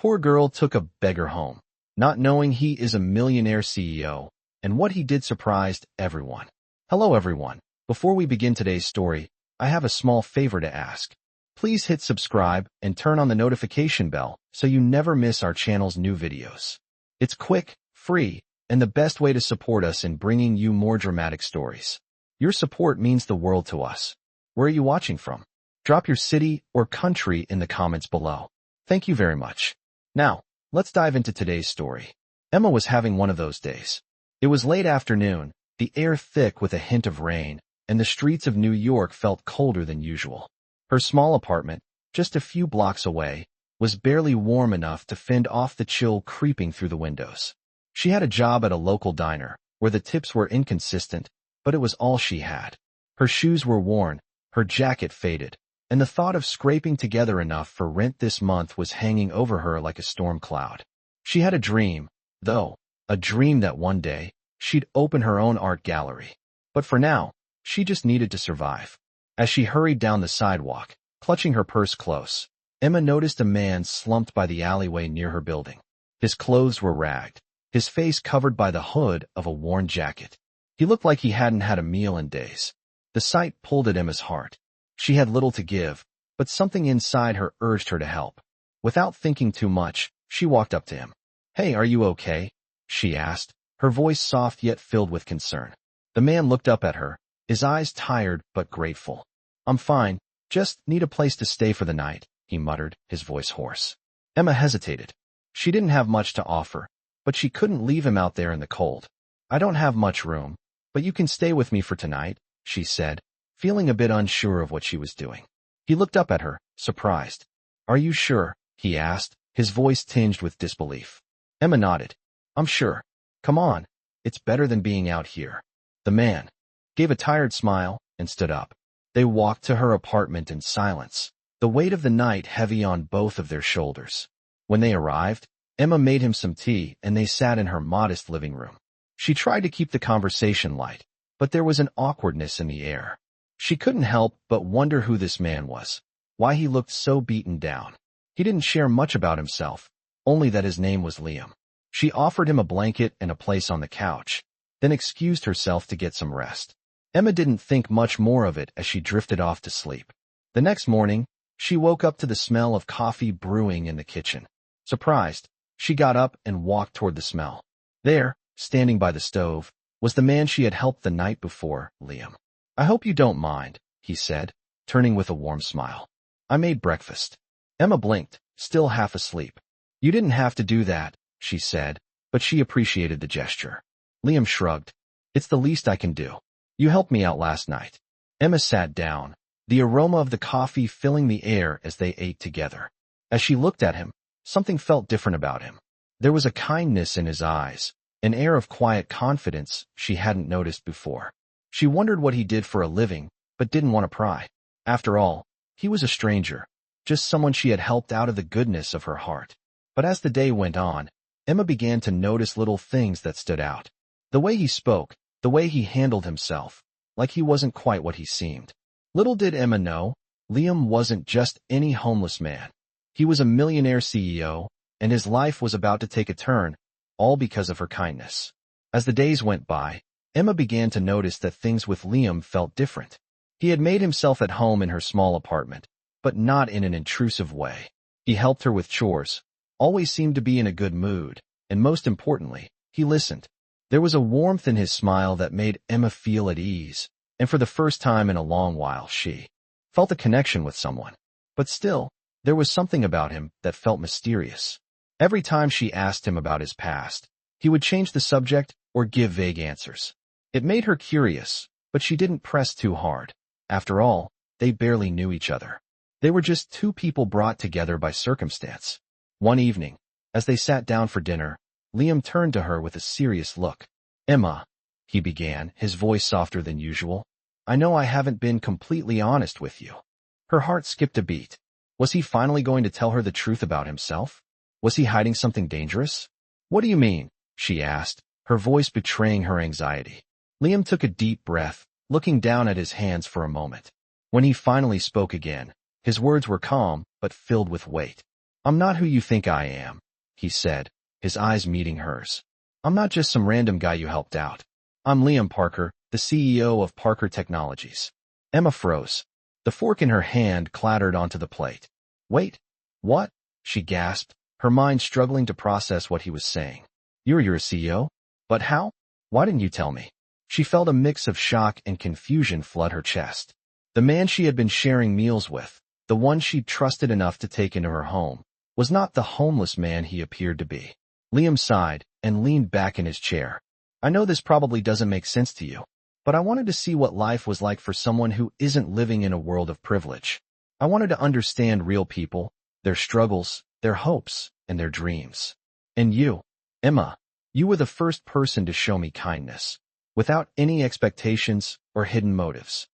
poor girl took a beggar home, not knowing he is a millionaire CEO, and what he did surprised everyone. Hello everyone. Before we begin today's story, I have a small favor to ask. Please hit subscribe and turn on the notification bell so you never miss our channel's new videos. It's quick, free, and the best way to support us in bringing you more dramatic stories. Your support means the world to us. Where are you watching from? Drop your city or country in the comments below. Thank you very much. Now, let's dive into today's story. Emma was having one of those days. It was late afternoon, the air thick with a hint of rain, and the streets of New York felt colder than usual. Her small apartment, just a few blocks away, was barely warm enough to fend off the chill creeping through the windows. She had a job at a local diner, where the tips were inconsistent, but it was all she had. Her shoes were worn, her jacket faded, and the thought of scraping together enough for rent this month was hanging over her like a storm cloud. She had a dream, though, a dream that one day, she'd open her own art gallery. But for now, she just needed to survive. As she hurried down the sidewalk, clutching her purse close, Emma noticed a man slumped by the alleyway near her building. His clothes were ragged, his face covered by the hood of a worn jacket. He looked like he hadn't had a meal in days. The sight pulled at Emma's heart. She had little to give, but something inside her urged her to help. Without thinking too much, she walked up to him. "Hey, are you okay?" she asked, her voice soft yet filled with concern. The man looked up at her, his eyes tired but grateful. "I'm fine, just need a place to stay for the night," he muttered, his voice hoarse. Emma hesitated. She didn't have much to offer, but she couldn't leave him out there in the cold. "I don't have much room, but you can stay with me for tonight," she said, feeling a bit unsure of what she was doing. He looked up at her, surprised. "Are you sure?" he asked, his voice tinged with disbelief. Emma nodded. "I'm sure. Come on. It's better than being out here." The man gave a tired smile and stood up. They walked to her apartment in silence, the weight of the night heavy on both of their shoulders. When they arrived, Emma made him some tea and they sat in her modest living room. She tried to keep the conversation light, but there was an awkwardness in the air. She couldn't help but wonder who this man was, why he looked so beaten down. He didn't share much about himself, only that his name was Liam. She offered him a blanket and a place on the couch, then excused herself to get some rest. Emma didn't think much more of it as she drifted off to sleep. The next morning, she woke up to the smell of coffee brewing in the kitchen. Surprised, she got up and walked toward the smell. There, standing by the stove, was the man she had helped the night before, Liam. "I hope you don't mind," he said, turning with a warm smile. "I made breakfast." Emma blinked, still half asleep. "You didn't have to do that," she said, but she appreciated the gesture. Liam shrugged. "It's the least I can do. You helped me out last night." Emma sat down, the aroma of the coffee filling the air as they ate together. As she looked at him, something felt different about him. There was a kindness in his eyes, an air of quiet confidence she hadn't noticed before. She wondered what he did for a living, but didn't want to pry. After all, he was a stranger, just someone she had helped out of the goodness of her heart. But as the day went on, Emma began to notice little things that stood out. The way he spoke, the way he handled himself, like he wasn't quite what he seemed. Little did Emma know, Liam wasn't just any homeless man. He was a millionaire CEO, and his life was about to take a turn, all because of her kindness. As the days went by, Emma began to notice that things with Liam felt different. He had made himself at home in her small apartment, but not in an intrusive way. He helped her with chores, always seemed to be in a good mood, and most importantly, he listened. There was a warmth in his smile that made Emma feel at ease, and for the first time in a long while she felt a connection with someone. But still, there was something about him that felt mysterious. Every time she asked him about his past, he would change the subject or give vague answers. It made her curious, but she didn't press too hard. After all, they barely knew each other. They were just two people brought together by circumstance. One evening, as they sat down for dinner, Liam turned to her with a serious look. "Emma," he began, his voice softer than usual, "I know I haven't been completely honest with you." Her heart skipped a beat. Was he finally going to tell her the truth about himself? Was he hiding something dangerous? "What do you mean?" she asked, her voice betraying her anxiety. Liam took a deep breath, looking down at his hands for a moment. When he finally spoke again, his words were calm but filled with weight. I'm not who you think I am, he said, his eyes meeting hers. I'm not just some random guy you helped out. I'm Liam Parker, the CEO of Parker Technologies. Emma froze. The fork in her hand clattered onto the plate. Wait, what? She gasped, her mind struggling to process what he was saying. You're your CEO? But how? Why didn't you tell me? She felt a mix of shock and confusion flood her chest. The man she had been sharing meals with, the one she'd trusted enough to take into her home, was not the homeless man he appeared to be. Liam sighed and leaned back in his chair. I know this probably doesn't make sense to you, but I wanted to see what life was like for someone who isn't living in a world of privilege. I wanted to understand real people, their struggles, their hopes, and their dreams. And you, Emma, you were the first person to show me kindness, without any expectations or hidden motives.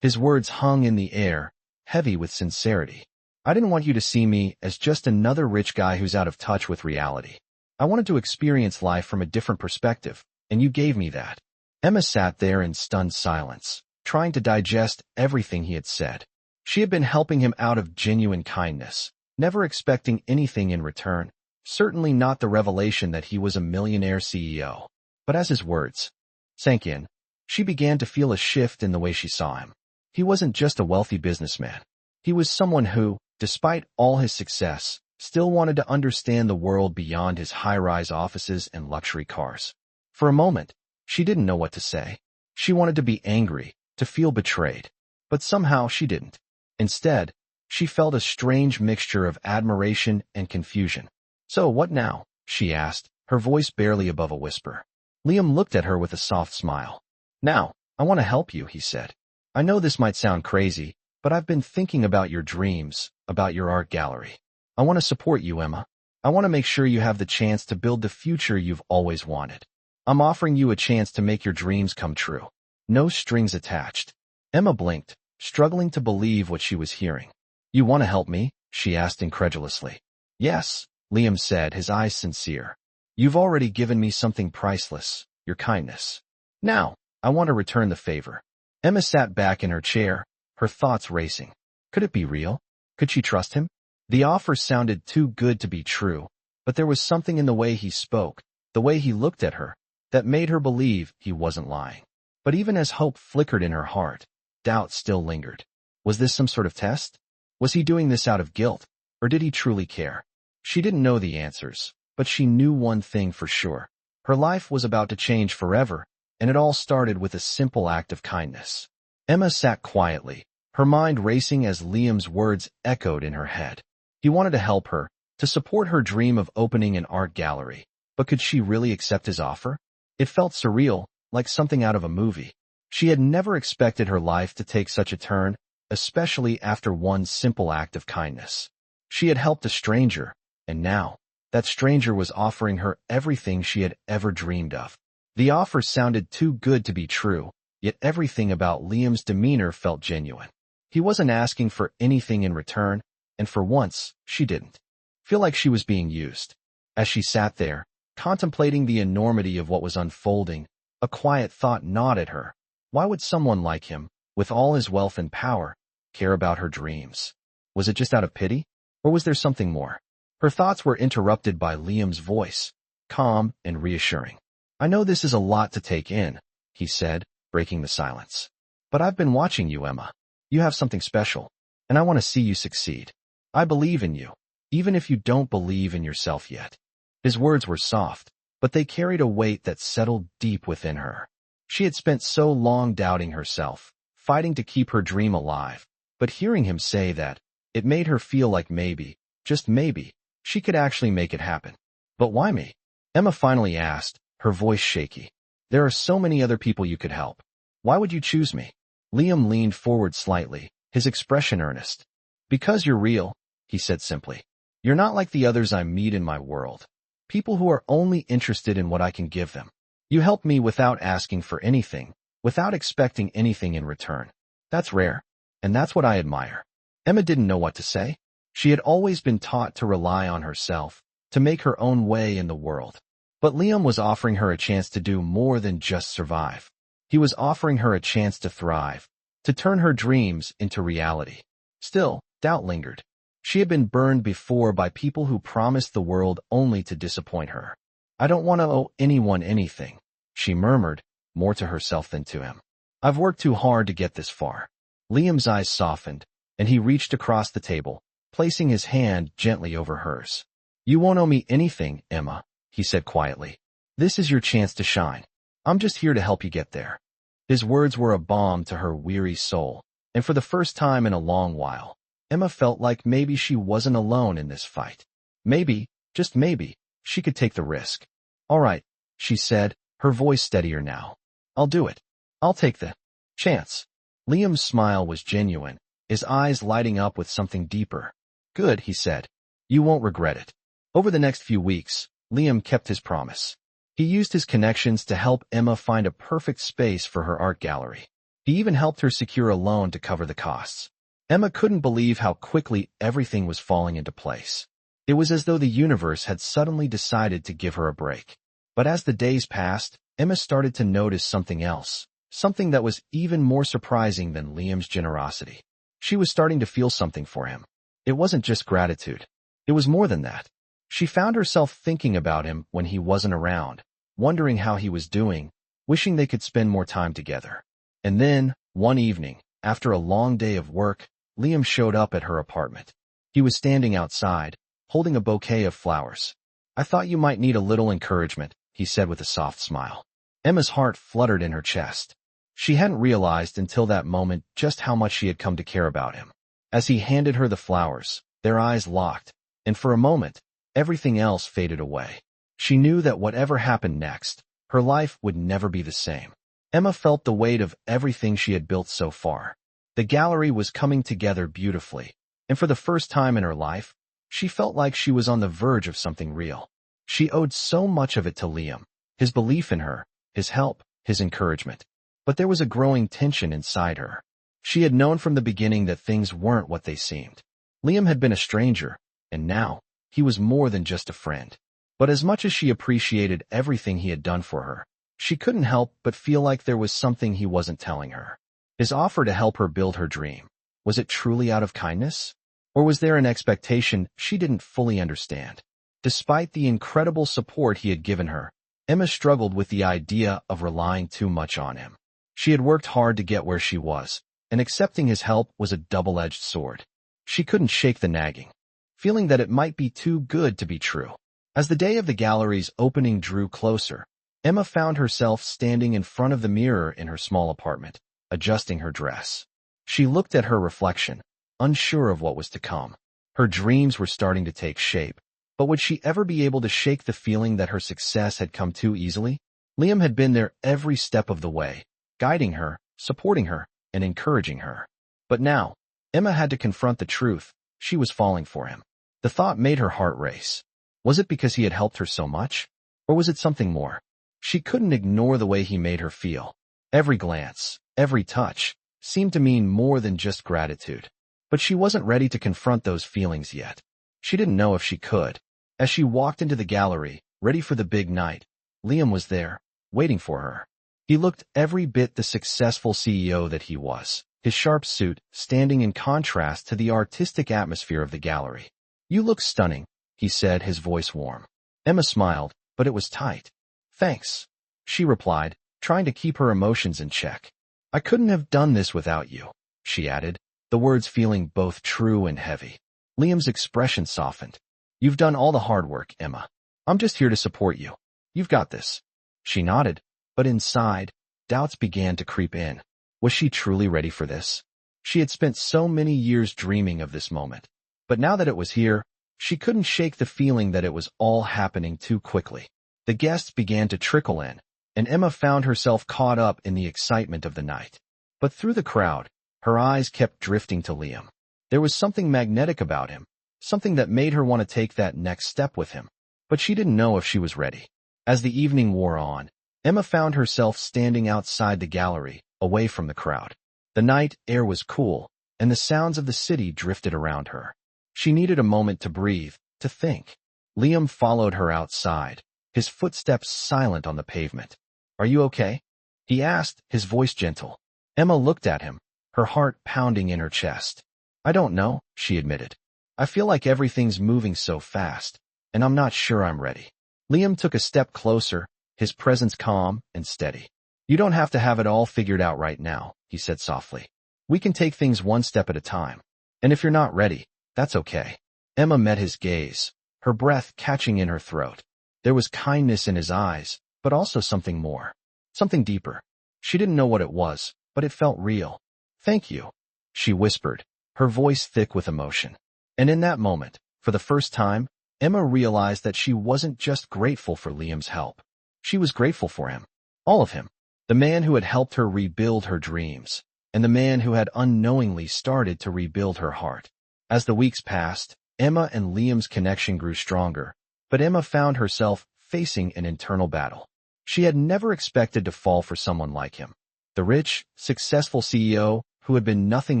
His words hung in the air, heavy with sincerity. I didn't want you to see me as just another rich guy who's out of touch with reality. I wanted to experience life from a different perspective, and you gave me that. Emma sat there in stunned silence, trying to digest everything he had said. She had been helping him out of genuine kindness, never expecting anything in return, certainly not the revelation that he was a millionaire CEO. But as his words sank in, she began to feel a shift in the way she saw him. He wasn't just a wealthy businessman. He was someone who, despite all his success, still wanted to understand the world beyond his high-rise offices and luxury cars. For a moment, she didn't know what to say. She wanted to be angry, to feel betrayed. But somehow she didn't. Instead, she felt a strange mixture of admiration and confusion. So what now? She asked, her voice barely above a whisper. Liam looked at her with a soft smile. Now, I want to help you, he said. I know this might sound crazy, but I've been thinking about your dreams, about your art gallery. I want to support you, Emma. I want to make sure you have the chance to build the future you've always wanted. I'm offering you a chance to make your dreams come true. No strings attached. Emma blinked, struggling to believe what she was hearing. You want to help me? She asked incredulously. Yes, Liam said, his eyes sincere. You've already given me something priceless, your kindness. Now, I want to return the favor. Emma sat back in her chair, her thoughts racing. Could it be real? Could she trust him? The offer sounded too good to be true, but there was something in the way he spoke, the way he looked at her, that made her believe he wasn't lying. But even as hope flickered in her heart, doubt still lingered. Was this some sort of test? Was he doing this out of guilt, or did he truly care? She didn't know the answers, but she knew one thing for sure. Her life was about to change forever, and it all started with a simple act of kindness. Emma sat quietly, her mind racing as Liam's words echoed in her head. He wanted to help her, to support her dream of opening an art gallery, but could she really accept his offer? It felt surreal, like something out of a movie. She had never expected her life to take such a turn, especially after one simple act of kindness. She had helped a stranger, and now, that stranger was offering her everything she had ever dreamed of. The offer sounded too good to be true, yet everything about Liam's demeanor felt genuine. He wasn't asking for anything in return, and for once, she didn't feel like she was being used. As she sat there, contemplating the enormity of what was unfolding, a quiet thought gnawed at her. Why would someone like him, with all his wealth and power, care about her dreams? Was it just out of pity, or was there something more? Her thoughts were interrupted by Liam's voice, calm and reassuring. I know this is a lot to take in, he said, breaking the silence. But I've been watching you, Emma. You have something special, and I want to see you succeed. I believe in you, even if you don't believe in yourself yet. His words were soft, but they carried a weight that settled deep within her. She had spent so long doubting herself, fighting to keep her dream alive, but hearing him say that, it made her feel like maybe, just maybe, she could actually make it happen. But why me? Emma finally asked, her voice shaky. There are so many other people you could help. Why would you choose me? Liam leaned forward slightly, his expression earnest. Because you're real, he said simply. You're not like the others I meet in my world. People who are only interested in what I can give them. You help me without asking for anything, without expecting anything in return. That's rare, and that's what I admire. Emma didn't know what to say. She had always been taught to rely on herself, to make her own way in the world. But Liam was offering her a chance to do more than just survive. He was offering her a chance to thrive, to turn her dreams into reality. Still, doubt lingered. She had been burned before by people who promised the world only to disappoint her. "I don't want to owe anyone anything," she murmured, more to herself than to him. "I've worked too hard to get this far." Liam's eyes softened, and he reached across the table, placing his hand gently over hers. "You won't owe me anything, Emma," he said quietly. "This is your chance to shine. I'm just here to help you get there." His words were a balm to her weary soul, and for the first time in a long while, Emma felt like maybe she wasn't alone in this fight. Maybe, just maybe, she could take the risk. "All right," she said, her voice steadier now. "I'll do it. I'll take the chance." Liam's smile was genuine, his eyes lighting up with something deeper. "Good," he said. "You won't regret it." Over the next few weeks, Liam kept his promise. He used his connections to help Emma find a perfect space for her art gallery. He even helped her secure a loan to cover the costs. Emma couldn't believe how quickly everything was falling into place. It was as though the universe had suddenly decided to give her a break. But as the days passed, Emma started to notice something else, something that was even more surprising than Liam's generosity. She was starting to feel something for him. It wasn't just gratitude. It was more than that. She found herself thinking about him when he wasn't around, wondering how he was doing, wishing they could spend more time together. And then, one evening, after a long day of work, Liam showed up at her apartment. He was standing outside, holding a bouquet of flowers. "I thought you might need a little encouragement," he said with a soft smile. Emma's heart fluttered in her chest. She hadn't realized until that moment just how much she had come to care about him. As he handed her the flowers, their eyes locked, and for a moment, everything else faded away. She knew that whatever happened next, her life would never be the same. Emma felt the weight of everything she had built so far. The gallery was coming together beautifully, and for the first time in her life, she felt like she was on the verge of something real. She owed so much of it to Liam, his belief in her, his help, his encouragement. But there was a growing tension inside her. She had known from the beginning that things weren't what they seemed. Liam had been a stranger, and now, he was more than just a friend. But as much as she appreciated everything he had done for her, she couldn't help but feel like there was something he wasn't telling her. His offer to help her build her dream, was it truly out of kindness? Or was there an expectation she didn't fully understand? Despite the incredible support he had given her, Emma struggled with the idea of relying too much on him. She had worked hard to get where she was, and accepting his help was a double-edged sword. She couldn't shake the nagging, feeling that it might be too good to be true. As the day of the gallery's opening drew closer, Emma found herself standing in front of the mirror in her small apartment, adjusting her dress. She looked at her reflection, unsure of what was to come. Her dreams were starting to take shape, but would she ever be able to shake the feeling that her success had come too easily? Liam had been there every step of the way, guiding her, supporting her, and encouraging her. But now, Emma had to confront the truth. She was falling for him. The thought made her heart race. Was it because he had helped her so much? Or was it something more? She couldn't ignore the way he made her feel. Every glance, every touch, seemed to mean more than just gratitude. But she wasn't ready to confront those feelings yet. She didn't know if she could. As she walked into the gallery, ready for the big night, Liam was there, waiting for her. He looked every bit the successful CEO that he was, his sharp suit standing in contrast to the artistic atmosphere of the gallery. "You look stunning," he said, his voice warm. Emma smiled, but it was tight. "Thanks," she replied, trying to keep her emotions in check. "I couldn't have done this without you," she added, the words feeling both true and heavy. Liam's expression softened. "You've done all the hard work, Emma. I'm just here to support you. You've got this." She nodded, but inside, doubts began to creep in. Was she truly ready for this? She had spent so many years dreaming of this moment. But now that it was here, she couldn't shake the feeling that it was all happening too quickly. The guests began to trickle in, and Emma found herself caught up in the excitement of the night. But through the crowd, her eyes kept drifting to Liam. There was something magnetic about him, something that made her want to take that next step with him. But she didn't know if she was ready. As the evening wore on, Emma found herself standing outside the gallery, away from the crowd. The night air was cool, and the sounds of the city drifted around her. She needed a moment to breathe, to think. Liam followed her outside, his footsteps silent on the pavement. "Are you okay?" he asked, his voice gentle. Emma looked at him, her heart pounding in her chest. "I don't know," she admitted. I feel like everything's moving so fast, and I'm not sure I'm ready. Liam took a step closer, his presence calm and steady. You don't have to have it all figured out right now, he said softly. We can take things one step at a time. And if you're not ready, that's okay. Emma met his gaze, her breath catching in her throat. There was kindness in his eyes, but also something more. Something deeper. She didn't know what it was, but it felt real. Thank you, she whispered, her voice thick with emotion. And in that moment, for the first time, Emma realized that she wasn't just grateful for Liam's help. She was grateful for him. All of him. The man who had helped her rebuild her dreams, and the man who had unknowingly started to rebuild her heart. As the weeks passed, Emma and Liam's connection grew stronger, but Emma found herself facing an internal battle. She had never expected to fall for someone like him. The rich, successful CEO who had been nothing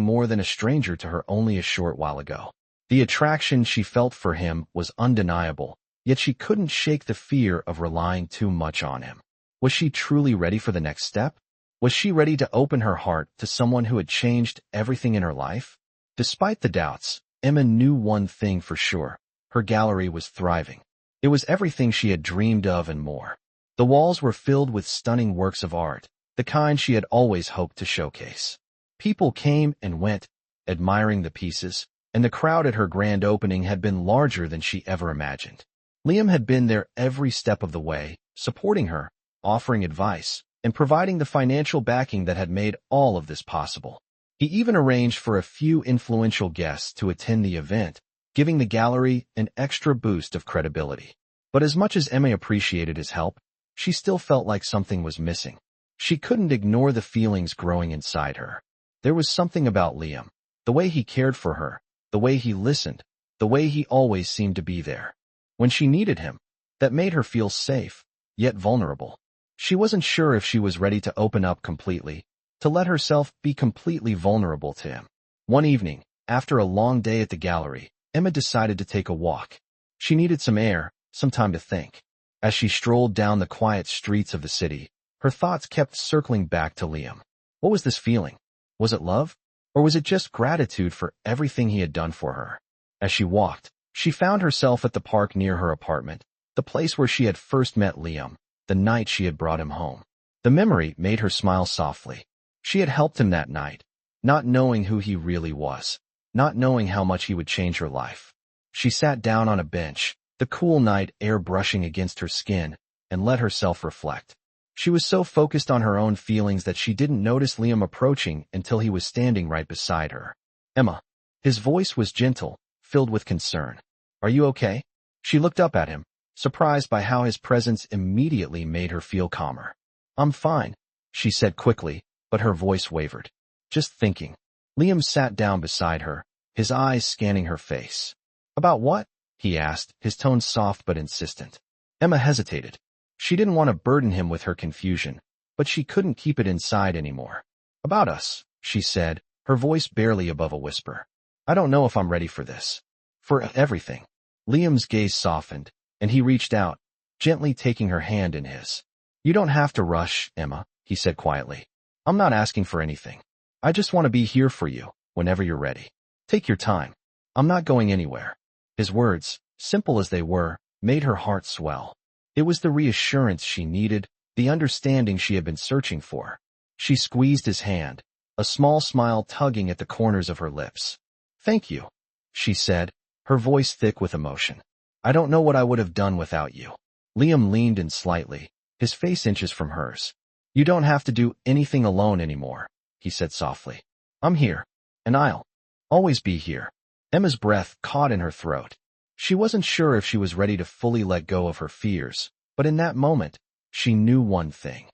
more than a stranger to her only a short while ago. The attraction she felt for him was undeniable, yet she couldn't shake the fear of relying too much on him. Was she truly ready for the next step? Was she ready to open her heart to someone who had changed everything in her life? Despite the doubts, Emma knew one thing for sure. Her gallery was thriving. It was everything she had dreamed of and more. The walls were filled with stunning works of art, the kind she had always hoped to showcase. People came and went, admiring the pieces, and the crowd at her grand opening had been larger than she ever imagined. Liam had been there every step of the way, supporting her, offering advice, and providing the financial backing that had made all of this possible. He even arranged for a few influential guests to attend the event, giving the gallery an extra boost of credibility. But as much as Emma appreciated his help, she still felt like something was missing. She couldn't ignore the feelings growing inside her. There was something about Liam, the way he cared for her, the way he listened, the way he always seemed to be there when she needed him, that made her feel safe, yet vulnerable. She wasn't sure if she was ready to open up completely, to let herself be completely vulnerable to him. One evening, after a long day at the gallery, Emma decided to take a walk. She needed some air, some time to think. As she strolled down the quiet streets of the city, her thoughts kept circling back to Liam. What was this feeling? Was it love? Or was it just gratitude for everything he had done for her? As she walked, she found herself at the park near her apartment, the place where she had first met Liam, the night she had brought him home. The memory made her smile softly. She had helped him that night, not knowing who he really was, not knowing how much he would change her life. She sat down on a bench, the cool night air brushing against her skin, and let herself reflect. She was so focused on her own feelings that she didn't notice Liam approaching until he was standing right beside her. Emma. His voice was gentle, filled with concern. Are you okay? She looked up at him, surprised by how his presence immediately made her feel calmer. I'm fine, she said quickly, but her voice wavered. Just thinking. Liam sat down beside her, his eyes scanning her face. About what? He asked, his tone soft but insistent. Emma hesitated. She didn't want to burden him with her confusion, but she couldn't keep it inside anymore. About us, she said, her voice barely above a whisper. I don't know if I'm ready for this. For everything. Liam's gaze softened, and he reached out, gently taking her hand in his. You don't have to rush, Emma, he said quietly. I'm not asking for anything. I just want to be here for you, whenever you're ready. Take your time. I'm not going anywhere. His words, simple as they were, made her heart swell. It was the reassurance she needed, the understanding she had been searching for. She squeezed his hand, a small smile tugging at the corners of her lips. Thank you, she said, her voice thick with emotion. I don't know what I would have done without you. Liam leaned in slightly, his face inches from hers. You don't have to do anything alone anymore, he said softly. I'm here, and I'll always be here. Emma's breath caught in her throat. She wasn't sure if she was ready to fully let go of her fears, but in that moment, she knew one thing.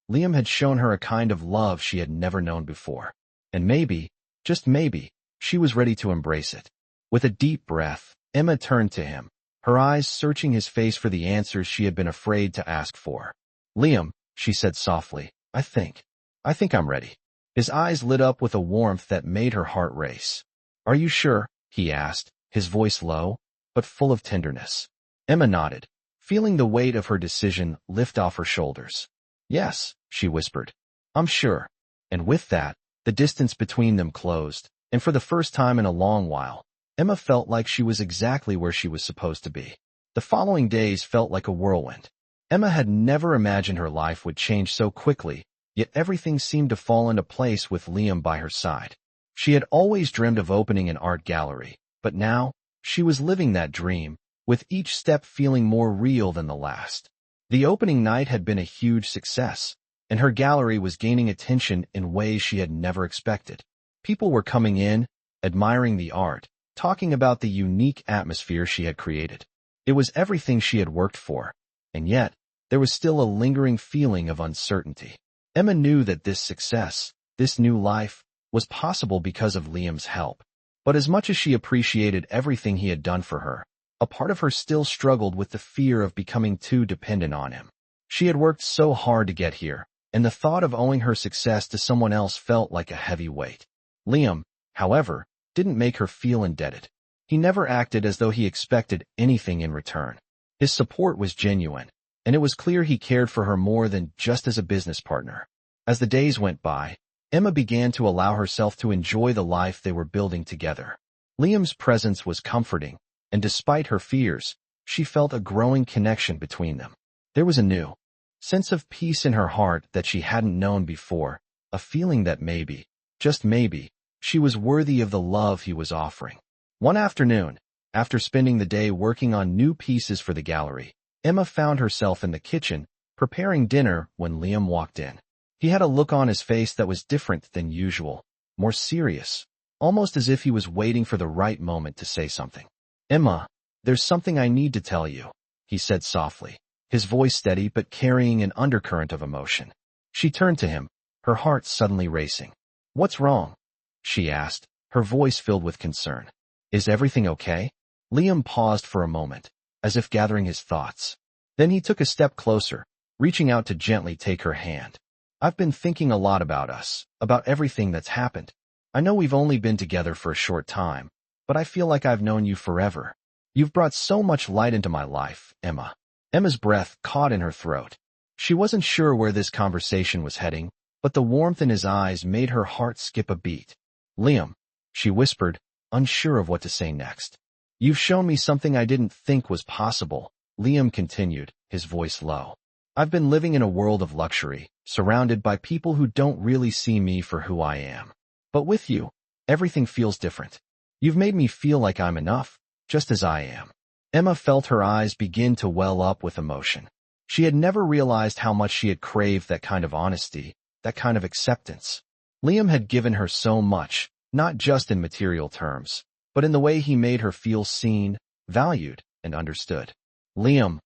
Liam had shown her a kind of love she had never known before. And maybe, just maybe, she was ready to embrace it. With a deep breath, Emma turned to him, her eyes searching his face for the answers she had been afraid to ask for. Liam, she said softly, I think I'm ready. His eyes lit up with a warmth that made her heart race. Are you sure? He asked, his voice low, but full of tenderness. Emma nodded, feeling the weight of her decision lift off her shoulders. Yes, she whispered. I'm sure. And with that, the distance between them closed, and for the first time in a long while, Emma felt like she was exactly where she was supposed to be. The following days felt like a whirlwind. Emma had never imagined her life would change so quickly, yet everything seemed to fall into place with Liam by her side. She had always dreamed of opening an art gallery, but now, she was living that dream, with each step feeling more real than the last. The opening night had been a huge success, and her gallery was gaining attention in ways she had never expected. People were coming in, admiring the art, talking about the unique atmosphere she had created. It was everything she had worked for, and yet, there was still a lingering feeling of uncertainty. Emma knew that this success, this new life, was possible because of Liam's help. But as much as she appreciated everything he had done for her, a part of her still struggled with the fear of becoming too dependent on him. She had worked so hard to get here, and the thought of owing her success to someone else felt like a heavy weight. Liam, however, didn't make her feel indebted. He never acted as though he expected anything in return. His support was genuine, and it was clear he cared for her more than just as a business partner. As the days went by, Emma began to allow herself to enjoy the life they were building together. Liam's presence was comforting, and despite her fears, she felt a growing connection between them. There was a new sense of peace in her heart that she hadn't known before, a feeling that maybe, just maybe, she was worthy of the love he was offering. One afternoon, after spending the day working on new pieces for the gallery, Emma found herself in the kitchen, preparing dinner when Liam walked in. He had a look on his face that was different than usual, more serious, almost as if he was waiting for the right moment to say something. "Emma, there's something I need to tell you," he said softly, his voice steady but carrying an undercurrent of emotion. She turned to him, her heart suddenly racing. "What's wrong?" she asked, her voice filled with concern. "Is everything okay?" Liam paused for a moment, as if gathering his thoughts. Then he took a step closer, reaching out to gently take her hand. "I've been thinking a lot about us, about everything that's happened. I know we've only been together for a short time, but I feel like I've known you forever. You've brought so much light into my life, Emma." Emma's breath caught in her throat. She wasn't sure where this conversation was heading, but the warmth in his eyes made her heart skip a beat. "Liam," she whispered, unsure of what to say next. "You've shown me something I didn't think was possible," Liam continued, his voice low. "I've been living in a world of luxury, surrounded by people who don't really see me for who I am. But with you, everything feels different. You've made me feel like I'm enough, just as I am." Emma felt her eyes begin to well up with emotion. She had never realized how much she had craved that kind of honesty, that kind of acceptance. Liam had given her so much, not just in material terms, but in the way he made her feel seen, valued, and understood. "Liam,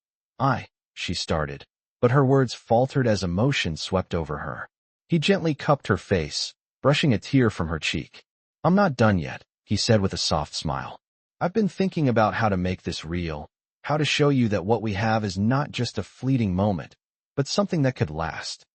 she started, but her words faltered as emotion swept over her. He gently cupped her face, brushing a tear from her cheek. "I'm not done yet," he said with a soft smile. "I've been thinking about how to make this real, how to show you that what we have is not just a fleeting moment, but something that could last."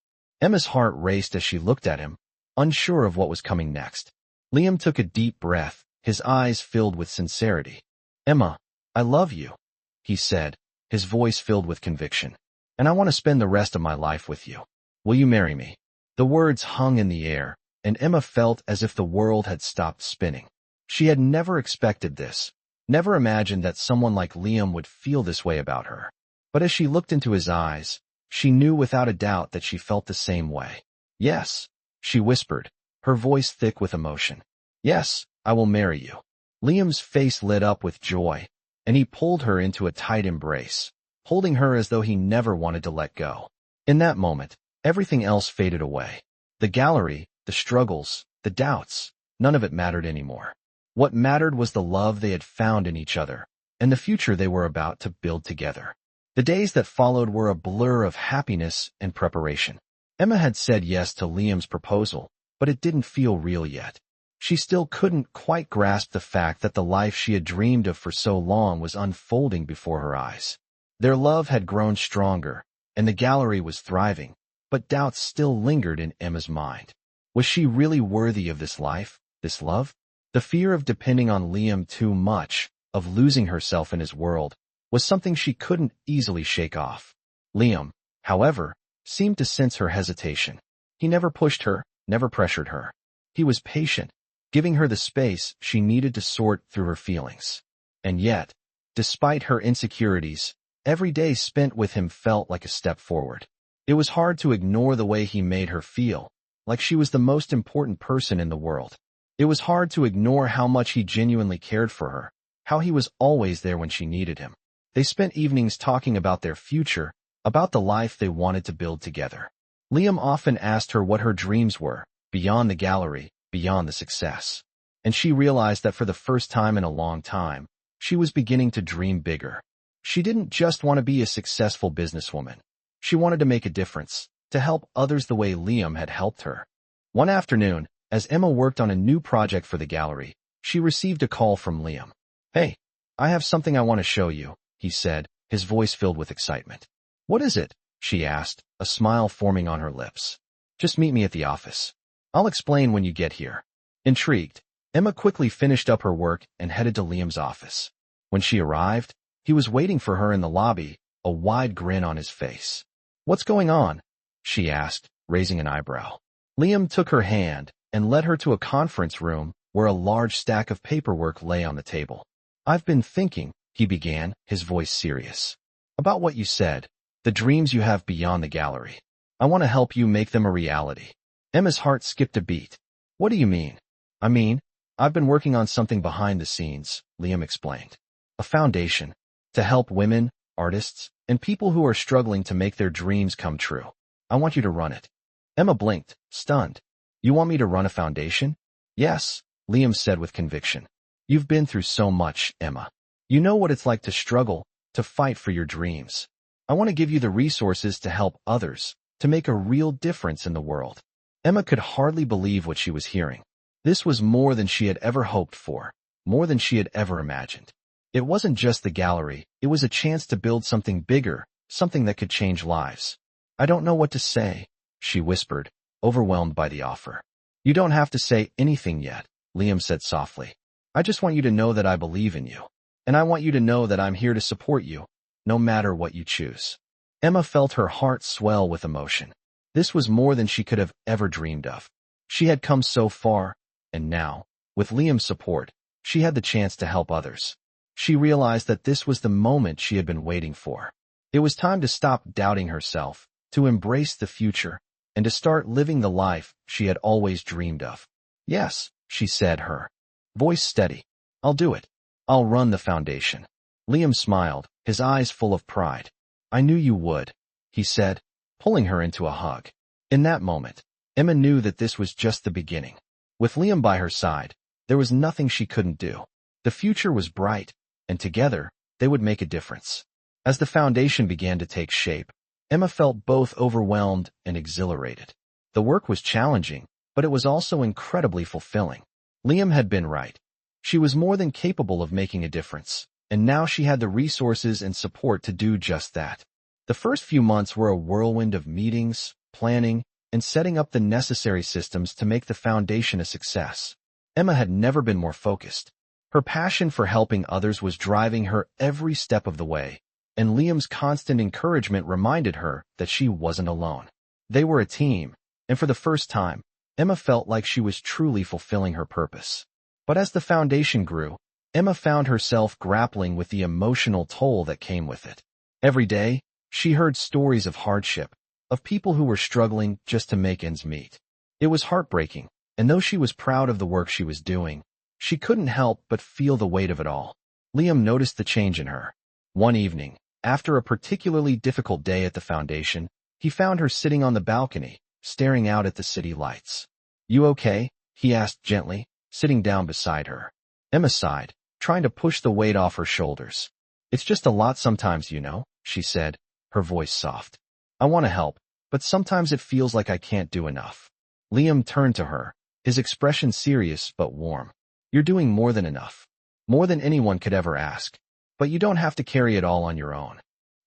Emma's heart raced as she looked at him, unsure of what was coming next. Liam took a deep breath, his eyes filled with sincerity. "Emma, I love you," he said, his voice filled with conviction. "And I want to spend the rest of my life with you. Will you marry me?" The words hung in the air, and Emma felt as if the world had stopped spinning. She had never expected this, never imagined that someone like Liam would feel this way about her. But as she looked into his eyes, she knew without a doubt that she felt the same way. "Yes," she whispered, her voice thick with emotion. "Yes, I will marry you." Liam's face lit up with joy, and he pulled her into a tight embrace, holding her as though he never wanted to let go. In that moment, everything else faded away. The gallery, the struggles, the doubts, none of it mattered anymore. What mattered was the love they had found in each other, and the future they were about to build together. The days that followed were a blur of happiness and preparation. Emma had said yes to Liam's proposal, but it didn't feel real yet. She still couldn't quite grasp the fact that the life she had dreamed of for so long was unfolding before her eyes. Their love had grown stronger, and the gallery was thriving, but doubts still lingered in Emma's mind. Was she really worthy of this life, this love? The fear of depending on Liam too much, of losing herself in his world, was something she couldn't easily shake off. Liam, however, seemed to sense her hesitation. He never pushed her, never pressured her. He was patient, giving her the space she needed to sort through her feelings. And yet, despite her insecurities, every day spent with him felt like a step forward. It was hard to ignore the way he made her feel, like she was the most important person in the world. It was hard to ignore how much he genuinely cared for her, how he was always there when she needed him. They spent evenings talking about their future, about the life they wanted to build together. Liam often asked her what her dreams were, beyond the gallery, beyond the success. And she realized that for the first time in a long time, she was beginning to dream bigger. She didn't just want to be a successful businesswoman. She wanted to make a difference, to help others the way Liam had helped her. One afternoon, as Emma worked on a new project for the gallery, she received a call from Liam. "Hey, I have something I want to show you," he said, his voice filled with excitement. "What is it?" she asked, a smile forming on her lips. "Just meet me at the office. I'll explain when you get here." Intrigued, Emma quickly finished up her work and headed to Liam's office. When she arrived, he was waiting for her in the lobby, a wide grin on his face. "What's going on?" she asked, raising an eyebrow. Liam took her hand and led her to a conference room where a large stack of paperwork lay on the table. "I've been thinking," he began, his voice serious, "about what you said, the dreams you have beyond the gallery. I want to help you make them a reality." Emma's heart skipped a beat. "What do you mean?" "I mean, I've been working on something behind the scenes," Liam explained. "A foundation to help women, artists, and people who are struggling to make their dreams come true. I want you to run it." Emma blinked, stunned. "You want me to run a foundation?" "Yes," Liam said with conviction. "You've been through so much, Emma. You know what it's like to struggle, to fight for your dreams. I want to give you the resources to help others, to make a real difference in the world." Emma could hardly believe what she was hearing. This was more than she had ever hoped for, more than she had ever imagined. It wasn't just the gallery, it was a chance to build something bigger, something that could change lives. "I don't know what to say," she whispered, overwhelmed by the offer. "You don't have to say anything yet," Liam said softly. "I just want you to know that I believe in you. And I want you to know that I'm here to support you, no matter what you choose." Emma felt her heart swell with emotion. This was more than she could have ever dreamed of. She had come so far, and now, with Liam's support, she had the chance to help others. She realized that this was the moment she had been waiting for. It was time to stop doubting herself, to embrace the future, and to start living the life she had always dreamed of. "Yes," she said, her voice steady. "I'll do it. I'll run the foundation." Liam smiled, his eyes full of pride. "I knew you would," he said, pulling her into a hug. In that moment, Emma knew that this was just the beginning. With Liam by her side, there was nothing she couldn't do. The future was bright, and together, they would make a difference. As the foundation began to take shape, Emma felt both overwhelmed and exhilarated. The work was challenging, but it was also incredibly fulfilling. Liam had been right. She was more than capable of making a difference, and now she had the resources and support to do just that. The first few months were a whirlwind of meetings, planning, and setting up the necessary systems to make the foundation a success. Emma had never been more focused. Her passion for helping others was driving her every step of the way, and Liam's constant encouragement reminded her that she wasn't alone. They were a team, and for the first time, Emma felt like she was truly fulfilling her purpose. But as the foundation grew, Emma found herself grappling with the emotional toll that came with it. Every day, she heard stories of hardship, of people who were struggling just to make ends meet. It was heartbreaking, and though she was proud of the work she was doing, she couldn't help but feel the weight of it all. Liam noticed the change in her. One evening, after a particularly difficult day at the foundation, he found her sitting on the balcony, staring out at the city lights. "You okay?" he asked gently, sitting down beside her. Emma sighed, trying to push the weight off her shoulders. "It's just a lot sometimes, you know," she said, her voice soft. "I want to help, but sometimes it feels like I can't do enough." Liam turned to her, his expression serious but warm. "You're doing more than enough. More than anyone could ever ask. But you don't have to carry it all on your own."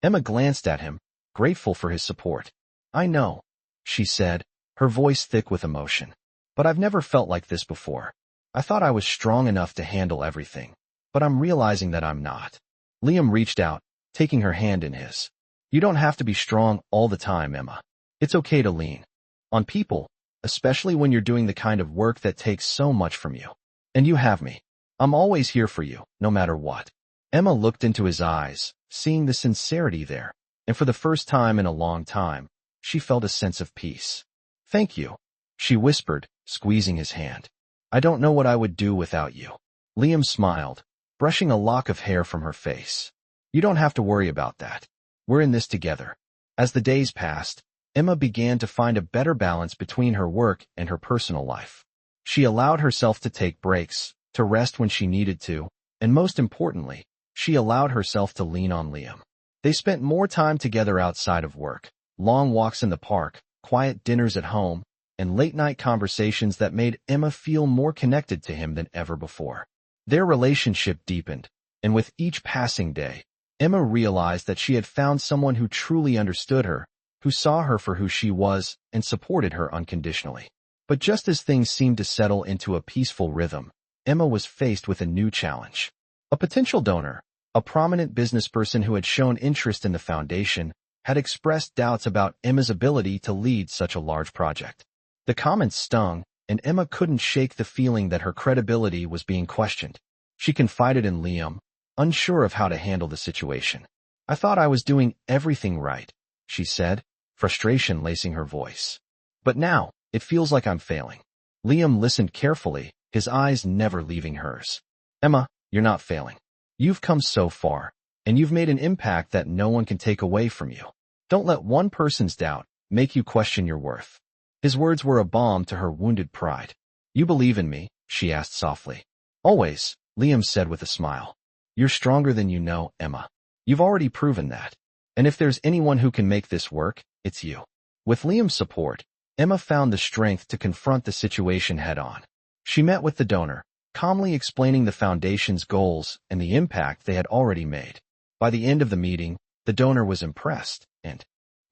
Emma glanced at him, grateful for his support. "I know," she said, her voice thick with emotion. "But I've never felt like this before. I thought I was strong enough to handle everything, but I'm realizing that I'm not." Liam reached out, taking her hand in his. "You don't have to be strong all the time, Emma. It's okay to lean on people, especially when you're doing the kind of work that takes so much from you. And you have me. I'm always here for you, no matter what. Emma looked into his eyes, seeing the sincerity there, and for the first time in a long time, she felt a sense of peace. Thank you, she whispered, squeezing his hand. I don't know what I would do without you. Liam smiled, brushing a lock of hair from her face. You don't have to worry about that. We're in this together. As the days passed, Emma began to find a better balance between her work and her personal life. She allowed herself to take breaks, to rest when she needed to, and most importantly, she allowed herself to lean on Liam. They spent more time together outside of work, long walks in the park, quiet dinners at home, and late-night conversations that made Emma feel more connected to him than ever before. Their relationship deepened, and with each passing day, Emma realized that she had found someone who truly understood her, who saw her for who she was and supported her unconditionally. But just as things seemed to settle into a peaceful rhythm, Emma was faced with a new challenge. A potential donor, a prominent businessperson who had shown interest in the foundation, had expressed doubts about Emma's ability to lead such a large project. The comments stung, and Emma couldn't shake the feeling that her credibility was being questioned. She confided in Liam, unsure of how to handle the situation. I thought I was doing everything right, she said, frustration lacing her voice. But now, it feels like I'm failing. Liam listened carefully, his eyes never leaving hers. Emma, you're not failing. You've come so far, and you've made an impact that no one can take away from you. Don't let one person's doubt make you question your worth. His words were a balm to her wounded pride. You believe in me? She asked softly. Always, Liam said with a smile. You're stronger than you know, Emma. You've already proven that. And if there's anyone who can make this work, it's you. With Liam's support, Emma found the strength to confront the situation head-on. She met with the donor, calmly explaining the foundation's goals and the impact they had already made. By the end of the meeting, the donor was impressed, and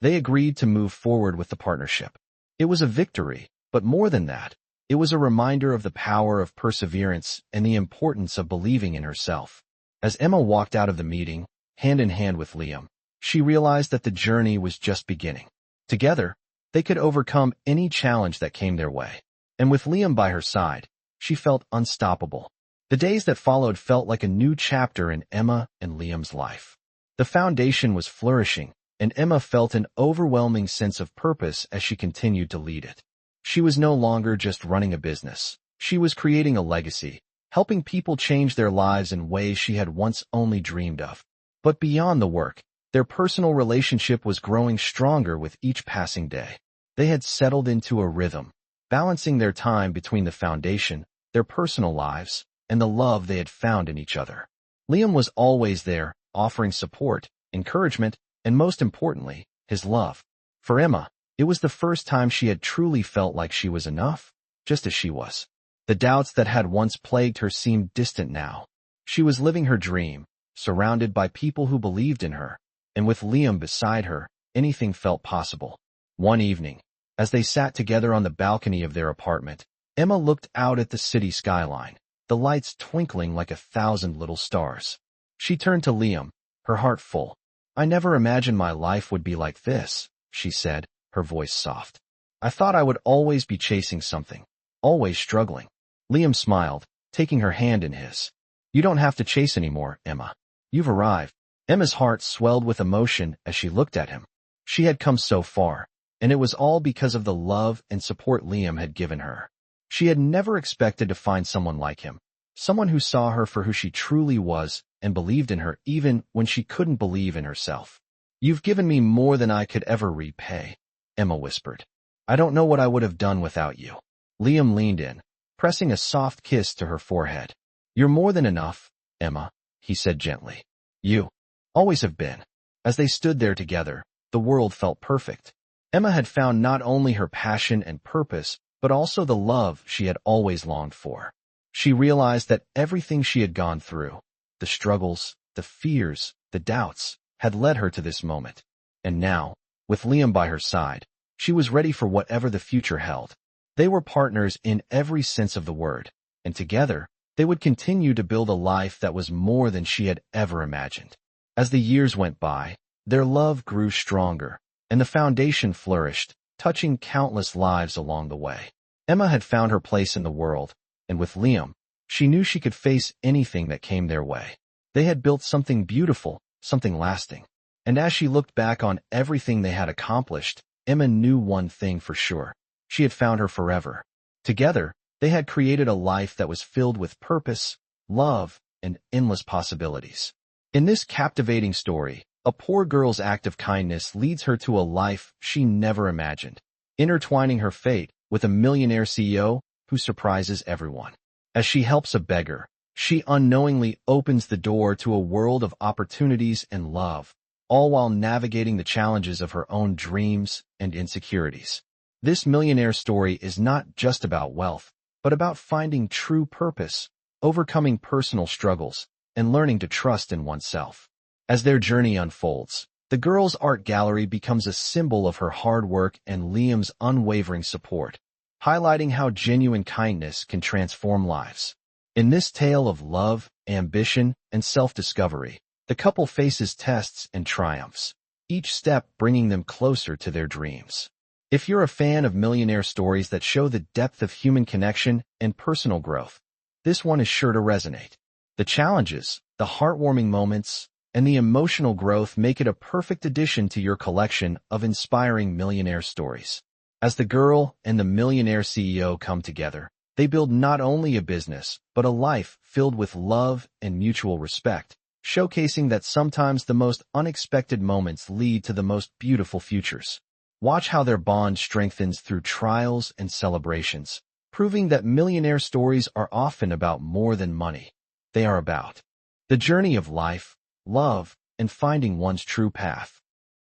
they agreed to move forward with the partnership. It was a victory, but more than that, it was a reminder of the power of perseverance and the importance of believing in herself. As Emma walked out of the meeting, hand in hand with Liam, she realized that the journey was just beginning. Together, they could overcome any challenge that came their way. And with Liam by her side, she felt unstoppable. The days that followed felt like a new chapter in Emma and Liam's life. The foundation was flourishing, and Emma felt an overwhelming sense of purpose as she continued to lead it. She was no longer just running a business. She was creating a legacy, helping people change their lives in ways she had once only dreamed of. But beyond the work, their personal relationship was growing stronger with each passing day. They had settled into a rhythm, balancing their time between the foundation, their personal lives, and the love they had found in each other. Liam was always there, offering support, encouragement, and most importantly, his love. For Emma, it was the first time she had truly felt like she was enough, just as she was. The doubts that had once plagued her seemed distant now. She was living her dream, surrounded by people who believed in her, and with Liam beside her, anything felt possible. One evening, as they sat together on the balcony of their apartment, Emma looked out at the city skyline, the lights twinkling like 1,000 little stars. She turned to Liam, her heart full. I never imagined my life would be like this, she said, her voice soft. I thought I would always be chasing something, always struggling. Liam smiled, taking her hand in his. You don't have to chase anymore, Emma. You've arrived. Emma's heart swelled with emotion as she looked at him. She had come so far, and it was all because of the love and support Liam had given her. She had never expected to find someone like him, someone who saw her for who she truly was and believed in her even when she couldn't believe in herself. You've given me more than I could ever repay, Emma whispered. I don't know what I would have done without you. Liam leaned in, pressing a soft kiss to her forehead. You're more than enough, Emma, he said gently. You always have been. As they stood there together, the world felt perfect. Emma had found not only her passion and purpose, but also the love she had always longed for. She realized that everything she had gone through, the struggles, the fears, the doubts, had led her to this moment. And now, with Liam by her side, she was ready for whatever the future held. They were partners in every sense of the word, and together, they would continue to build a life that was more than she had ever imagined. As the years went by, their love grew stronger, and the foundation flourished, touching countless lives along the way. Emma had found her place in the world, and with Liam, she knew she could face anything that came their way. They had built something beautiful, something lasting. And as she looked back on everything they had accomplished, Emma knew one thing for sure. She had found her forever. Together, they had created a life that was filled with purpose, love, and endless possibilities. In this captivating story, a poor girl's act of kindness leads her to a life she never imagined, intertwining her fate with a millionaire CEO who surprises everyone. As she helps a beggar, she unknowingly opens the door to a world of opportunities and love, all while navigating the challenges of her own dreams and insecurities. This millionaire story is not just about wealth, but about finding true purpose, overcoming personal struggles, and learning to trust in oneself. As their journey unfolds, the girl's art gallery becomes a symbol of her hard work and Liam's unwavering support, highlighting how genuine kindness can transform lives. In this tale of love, ambition, and self-discovery, the couple faces tests and triumphs, each step bringing them closer to their dreams. If you're a fan of millionaire stories that show the depth of human connection and personal growth, this one is sure to resonate. The challenges, the heartwarming moments, and the emotional growth make it a perfect addition to your collection of inspiring millionaire stories. As the girl and the millionaire CEO come together, they build not only a business, but a life filled with love and mutual respect, showcasing that sometimes the most unexpected moments lead to the most beautiful futures. Watch how their bond strengthens through trials and celebrations, proving that millionaire stories are often about more than money. They are about the journey of life, love, and finding one's true path.